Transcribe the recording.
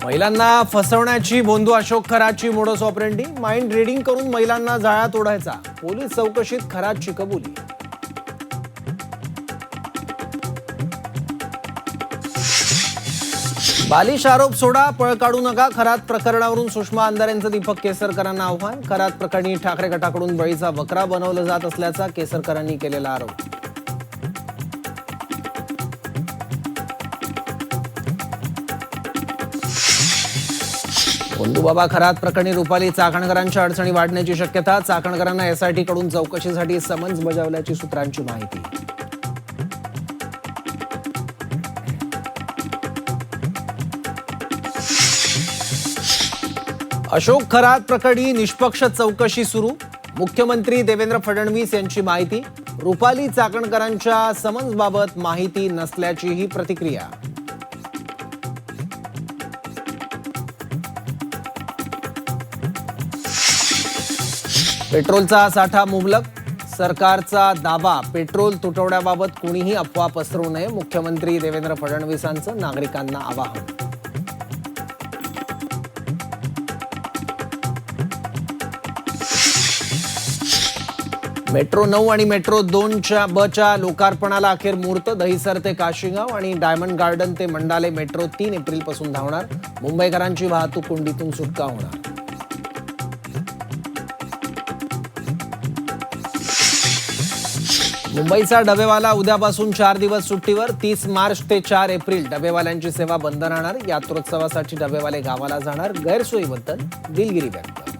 महिलांना फसवण्याची भोंदू अशोक खरातची मोडस ऑपरेंडी माइंड रीडिंग करून महिलांना जाळ्यात ओढायचा. पोलीस चौकशीत खरातची कबुली. बालिश आरोप सोडा, पळ काढू नका. खरात प्रकरणावरून सुषमा अंधारेंचं दीपक केसरकरांना आव्हान. खरात प्रकरणी ठाकरे गटाकडून बळीचा बकरा बनवला जात असल्याचा केसरकरांनी केलेला आरोप. गोंदूबाबा खरात प्रकरणी रुपाली चाकणकरांच्या अडचणी वाढण्याची शक्यता. चाकणकरांना एसआयटी कडून चौकशीसाठी समन्स बजावल्याची सूत्रांची माहिती. अशोक खरात प्रकरणी निष्पक्ष चौकशी सुरू. मुख्यमंत्री देवेंद्र फडणवीस यांची माहिती. रुपाली चाकणकरांच्या समन्सबाबत माहिती नसल्याचीही प्रतिक्रिया. पेट्रोलचा साठा मुबलक. सरकारचा दावा. पेट्रोल तुटवड्याबाबत कुणीही अफवा पसरवू नये. मुख्यमंत्री देवेंद्र फडणवीसांचं नागरिकांना आवाहन. मेट्रो 9 आणि मेट्रो 2 बच्या लोकार्पणाला अखेर मुहूर्त. दहिसर ते काशीगाव आणि डायमंड गार्डन ते मंडाले मेट्रो 3 एप्रिलपासून धावणार. मुंबईकरांची वाहतूक कोंडीतून सुटका होणार. मुंबईचा डबेवाला उद्यापासून 4 दिवस सुट्टीवर. 30 मार्च ते 4 एप्रिल डबेवाल्यांची सेवा बंद राहणार. यात्रोत्सवासाठी डबेवाले गावाला जाणार. गैरसोयीबद्दल दिलगिरी व्यक्त.